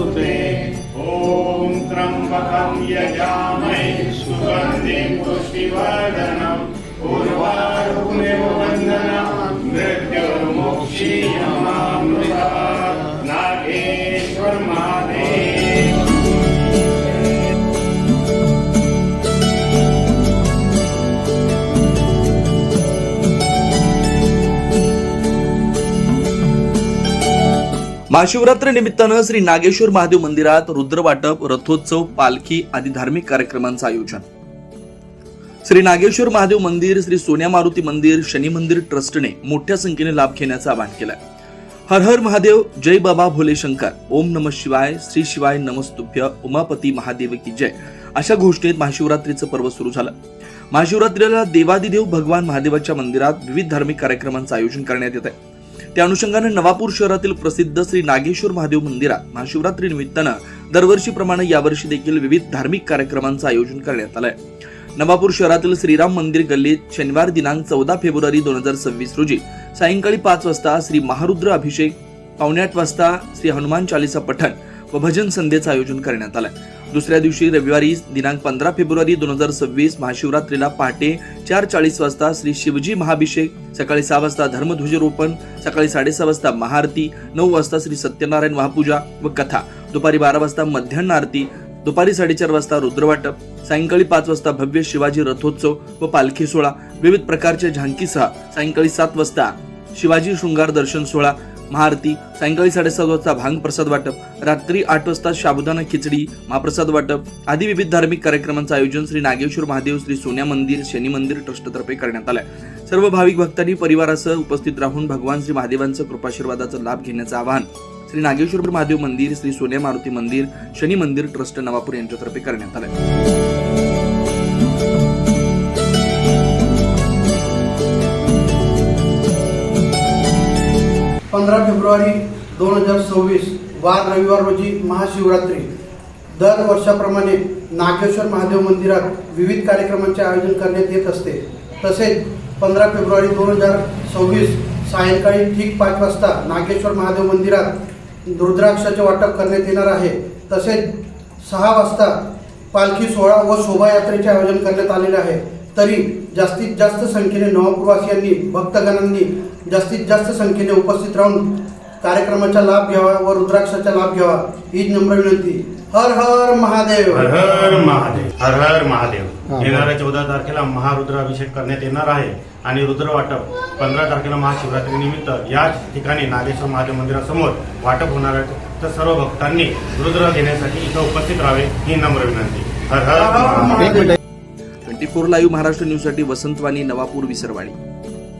नमोस्तुते। ओम त्र्यंबकं यजामहे सुगंधिं पुष्टिवर्धनम् उर्वारुकमिव बन्धनान् मृत्युर्मुक्षीयमामृतात्। नागेश्वर महादेव। महाशिवरात्री निमित्तानं श्री नागेश्वर महादेव मंदिरात रुद्रवाटप, रथोत्सव, पालखी आदी धार्मिक कार्यक्रमांचं आयोजन। श्री नागेश्वर महादेव मंदिर, श्री सोन्या मारुती मंदिर, शनी मंदिर ट्रस्टने मोठ्या संख्येने लाभ घेण्याचं आवाहन केलंय। हर हर महादेव, जय बाबा भोले शंकर, ओम नमः शिवाय, श्री शिवाय नमस्तुभ्य, उमापती महादेव की जय अशा घोषणेत महाशिवरात्रीचं पर्व सुरू झालं। महाशिवरात्रीला देवादिदेव भगवान महादेवाच्या मंदिरात विविध धार्मिक कार्यक्रमांचं आयोजन करण्यात येत आहे। त्या अनुषंगाने नवापूर शहरातील प्रसिद्ध श्री नागेश्वर महादेव मंदिरात महाशिवरात्री निमित्तानं दरवर्षीप्रमाणे यावर्षी देखील विविध धार्मिक कार्यक्रमांचं आयोजन करण्यात आलंय। नवापूर शहरातील श्रीराम मंदिर गल्लीत शनिवार दिनांक 14 फेब्रुवारी 2026 रोजी सायंकाळी 5 वाजता श्री महारुद्र अभिषेक, 7:45 वाजता श्री हनुमान चालीसा पठण व भजन संध्येचं आयोजन करण्यात आलंय। दुसऱ्या दिवशी रविवारी दिनांक 15 फेब्रुवारी 2026 महाशिवरात्रीला पहाटे 4:40 वाजता श्री शिवजी महाभिषेक, सकाळी 6 वाजता धर्मध्वजारोपण, सकाळी 6:30 वाजता महाआरती, 9 वाजता श्री सत्यनारायण महापूजा व कथा, दुपारी 12 वाजता मध्यान्ह आरती, दुपारी 4:30 वाजता रुद्रवाटप, सायंकाळी 5 वाजता भव्य शिवाजी रथोत्सव व पालखी सोहळा, विविध प्रकारच्या झांकीसह सायंकाळी 7 वाजता शिवाजी शृंगार दर्शन सोहळा, महाआरती, सायंकाळी 7:30 वाजता भांग प्रसाद वाटप, रात्री 8 वाजता साबुदाणा खिचडी, महाप्रसाद वाटप आदी विविध धार्मिक कार्यक्रमांचं आयोजन श्री नागेश्वर महादेव, श्री सोन्या मंदिर, शनी मंदिर ट्रस्टतर्फे करण्यात आलंय। सर्व भाविक भक्तांनी परिवारासह उपस्थित राहून भगवान श्री महादेवांचं कृपाशीर्वादाचा लाभ घेण्याचं आवाहन श्री नागेश्वर महादेव मंदिर, श्री सोन्या मारुती मंदिर, शनी मंदिर ट्रस्ट नवापूर यांच्यातर्फे करण्यात आलंय। 15 फेब्रुवारी 2026 वार रविवार रोजी महाशिवरात्री दर वर्षाप्रमाणे नागेश्वर महादेव मंदिरात विविध कार्यक्रमांचे आयोजन करण्यात येत असते। तसेच 15 फेब्रुवारी 2026 सायंकाळी ठीक 5 वाजता नागेश्वर महादेव मंदिरात रुद्राक्षाचे वाटप करण्यात येणार आहे। तसेच 6 वाजता पालखी सोहळा व शोभायात्रेचे आयोजन करण्यात आलेले आहे। तरी जास्तीत जास्त संख्येने नवापूरवासियांनी, भक्तगणांनी जास्तीत जास्त संख्येने उपस्थित राहून कार्यक्रमाचा लाभ घ्यावा व रुद्राक्षाचा लाभ घ्यावा हीच नम्र विनंती। हर हर महादेव, हर हर महादेव, हर हर महादेव। येणाऱ्या 14 तारखेला महारुद्राभिषेक करण्यात येणार आहे आणि रुद्र वाटप 15 तारखेला महाशिवरात्री निमित्त याच ठिकाणी नागेश्वर महादेव मंदिरासमोर वाटप होणार आहे। तर सर्व भक्तांनी रुद्र घेण्यासाठी इथं उपस्थित राहावे ही नम्र विनंती। हर हर महादेव। 24 लाईव्ह महाराष्ट्र न्यूज साठी वसंतवाणी, नवापूर, विसरवाडी।